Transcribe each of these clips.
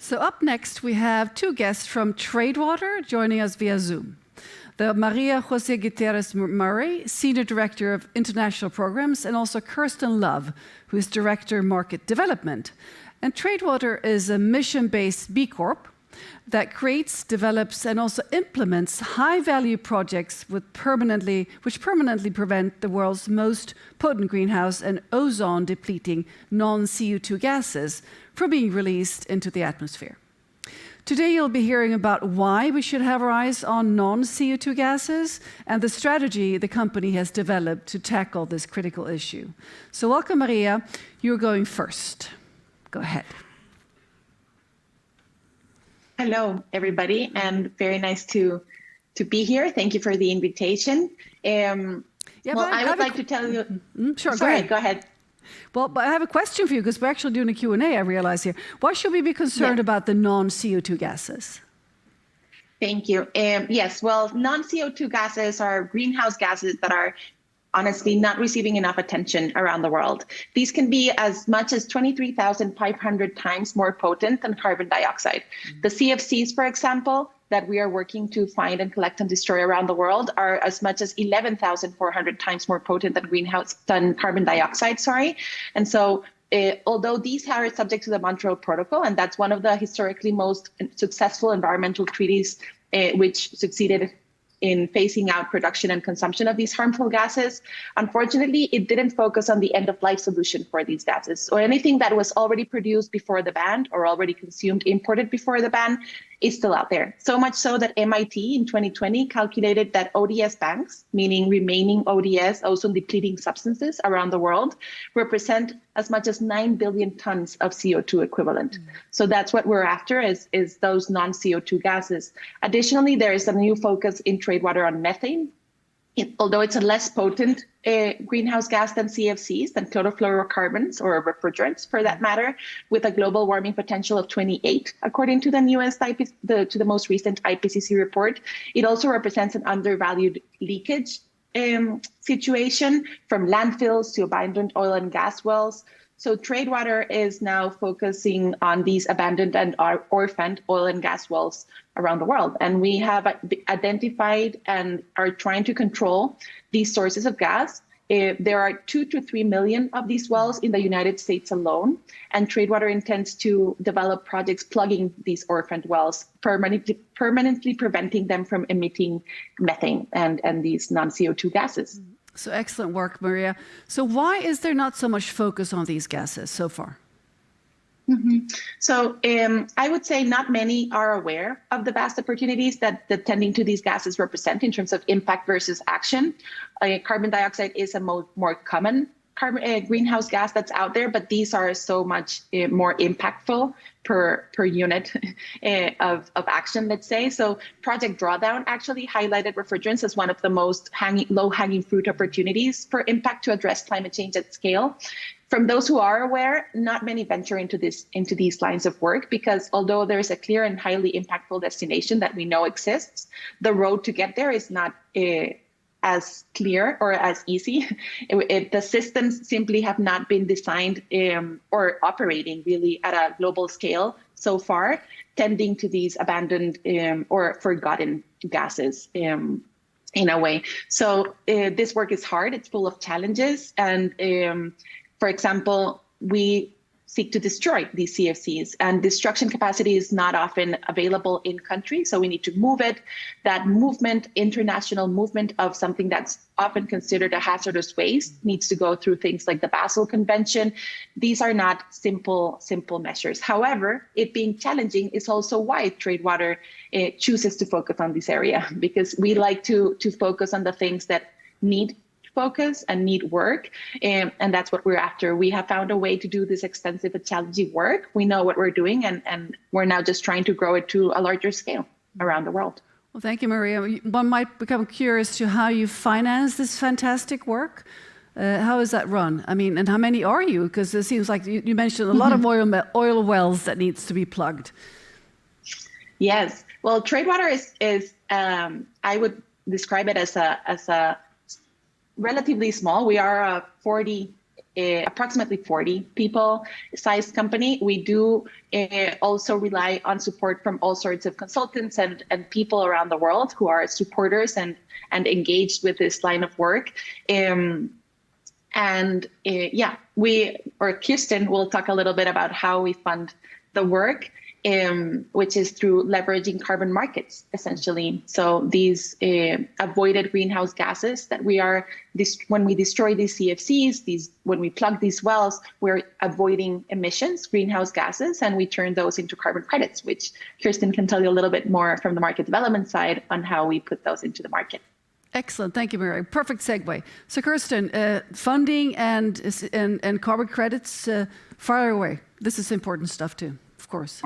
So up next, we have two guests from Tradewater joining us via Zoom. The María José Gutierrez Murray, Senior Director of International Programs, and also Kirsten Love, who is Director Market Development. And Tradewater is a mission-based B Corp that creates, develops, and also implements high-value projects which permanently prevent the world's most potent greenhouse and ozone-depleting non-CO2 gases from being released into the atmosphere. Today, you'll be hearing about why we should have our eyes on non-CO2 gases and the strategy the company has developed to tackle this critical issue. So welcome, Maria. You're going first. Go ahead. Hello, everybody, and very nice to be here. Thank you for the invitation. I would like to tell you... Sure, Sorry, go ahead. Well, but I have a question for you, because we're actually doing a Q&A, I realize here. Why should we be concerned about the non-CO2 gases? Thank you. Yes, well, non-CO2 gases are greenhouse gases that are honestly not receiving enough attention around the world. These can be as much as 23,500 times more potent than carbon dioxide. The CFCs, for example, that we are working to find and collect and destroy around the world are as much as 11,400 times more potent than carbon dioxide, And so although these are subject to the Montreal Protocol, and that's one of the historically most successful environmental treaties which succeeded in phasing out production and consumption of these harmful gases, unfortunately, it didn't focus on the end-of-life solution for these gases, or anything that was already produced before the ban or already consumed, imported before the ban, is still out there. So much so that MIT in 2020 calculated that ODS banks, meaning remaining ODS, ozone-depleting substances around the world, represent as much as 9 billion tons of CO2 equivalent. So that's what we're after, is those non-CO2 gases. Additionally, there is a new focus in Tradewater on methane. Although it's a less potent greenhouse gas than CFCs, than chlorofluorocarbons or refrigerants for that matter, with a global warming potential of 28, according to the newest to the most recent IPCC report. It also represents an undervalued leakage situation from landfills to abandoned oil and gas wells. So Tradewater is now focusing on these abandoned and orphaned oil and gas wells around the world. And we have identified and are trying to control these sources of gas. There are 2 to 3 million of these wells in the United States alone. And Tradewater intends to develop projects plugging these orphaned wells, permanently preventing them from emitting methane and these non-CO2 gases. So excellent work, Maria. So why is there not so much focus on these gases so far? So I would say not many are aware of the vast opportunities that tending to these gases represent in terms of impact versus action. Carbon dioxide is a more common greenhouse gas that's out there, but these are so much more impactful per unit of action, let's say. So Project Drawdown actually highlighted refrigerants as one of the most low-hanging fruit opportunities for impact to address climate change at scale. From those who are aware, not many venture into these lines of work, because although there's a clear and highly impactful destination that we know exists, the road to get there is not as clear or as easy. The systems simply have not been designed or operating really at a global scale so far, tending to these abandoned or forgotten gases in a way. So this work is hard, it's full of challenges. And for example, we seek to destroy these CFCs, and destruction capacity is not often available in country, so we need to move it. That movement, international movement of something that's often considered a hazardous waste, needs to go through things like the Basel Convention. These are not simple measures. However, it being challenging is also why Tradewater chooses to focus on this area, because we like to focus on the things that need focus and need work, and that's what we're after. We have found a way to do this extensive and challenging work. We know what we're doing, and we're now just trying to grow it to a larger scale around the world. Well, thank you, Maria. One might become curious to how you finance this fantastic work. How is that run? I mean, and how many are you? Because it seems like you mentioned a lot of oil wells that needs to be plugged. Yes. Well, Tradewater is I would describe it as a relatively small. We are a 40 approximately 40 people sized company. We do also rely on support from all sorts of consultants and people around the world who are supporters and engaged with this line of work. Kirsten will talk a little bit about how we fund the work, which is through leveraging carbon markets, essentially. So these avoided greenhouse gases that when we destroy these CFCs, when we plug these wells, we're avoiding emissions, greenhouse gases, and we turn those into carbon credits, which Kirsten can tell you a little bit more from the market development side on how we put those into the market. Excellent. Thank you, María. Perfect segue. So, Kirsten, funding and carbon credits, far away. This is important stuff too, of course.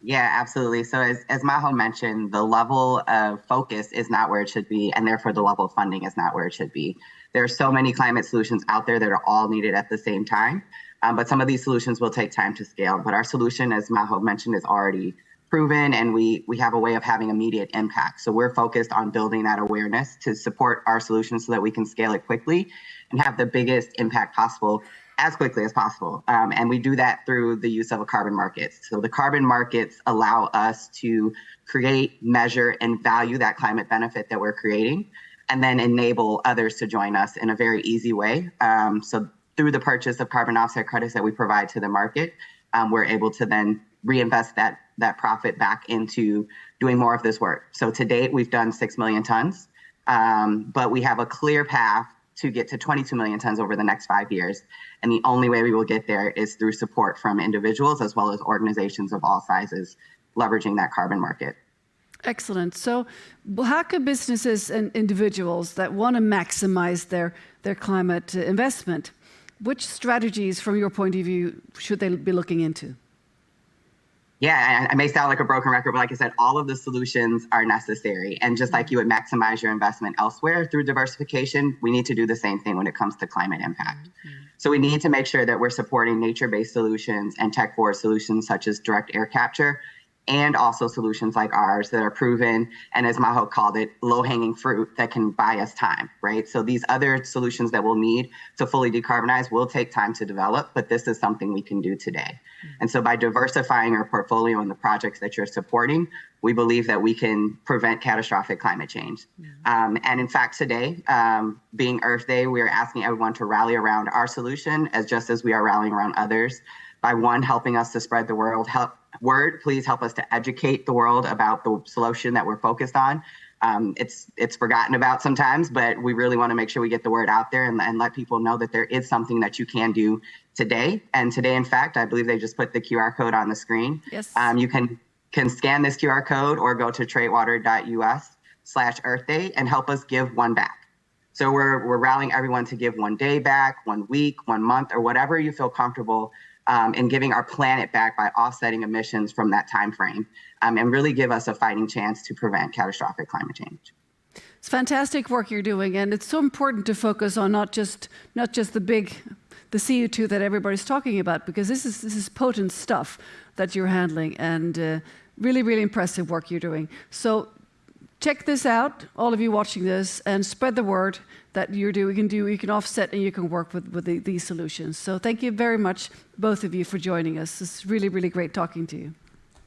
Yeah, absolutely. So as Majo mentioned, the level of focus is not where it should be, and therefore the level of funding is not where it should be. There are so many climate solutions out there that are all needed at the same time, but some of these solutions will take time to scale. But our solution, as Majo mentioned, is already proven, and we have a way of having immediate impact. So we're focused on building that awareness to support our solution so that we can scale it quickly and have the biggest impact possible as quickly as possible. And we do that through the use of a carbon market. So the carbon markets allow us to create, measure, and value that climate benefit that we're creating, and then enable others to join us in a very easy way. So through the purchase of carbon offset credits that we provide to the market, we're able to then reinvest that profit back into doing more of this work. So to date, we've done 6 million tons, but we have a clear path to get to 22 million tons over the next 5 years. And the only way we will get there is through support from individuals as well as organizations of all sizes leveraging that carbon market. Excellent. So how could businesses and individuals that want to maximize their climate investment, which strategies from your point of view should they be looking into? Yeah, I may sound like a broken record, but like I said, all of the solutions are necessary. And just like you would maximize your investment elsewhere through diversification, we need to do the same thing when it comes to climate impact. So we need to make sure that we're supporting nature-based solutions and tech-forward solutions such as direct air capture, and also solutions like ours that are proven, and as Majo called it, low-hanging fruit that can buy us time, right? So these other solutions that we'll need to fully decarbonize will take time to develop, but this is something we can do today. And so by diversifying our portfolio and the projects that you're supporting, we believe that we can prevent catastrophic climate change. And in fact, today, being Earth Day, we are asking everyone to rally around our solution just as we are rallying around others by one, helping us to spread the word. Please help us to educate the world about the solution that we're focused on. It's forgotten about sometimes, but we really want to make sure we get the word out there and let people know that there is something that you can do today. And today, in fact, I believe they just put the QR code on the screen. Yes. You can scan this QR code or go to tradewater.us/Earth Day and help us give one back. So we're rallying everyone to give 1 day back, 1 week, 1 month, or whatever you feel comfortable in giving our planet back by offsetting emissions from that time frame, and really give us a fighting chance to prevent catastrophic climate change. It's fantastic work you're doing, and it's so important to focus on not just the CO2 that everybody's talking about, because this is potent stuff that you're handling, and really, really impressive work you're doing. So check this out, all of you watching this, and spread the word that you can offset and you can work with these solutions. So thank you very much, both of you, for joining us. It's really, really great talking to you.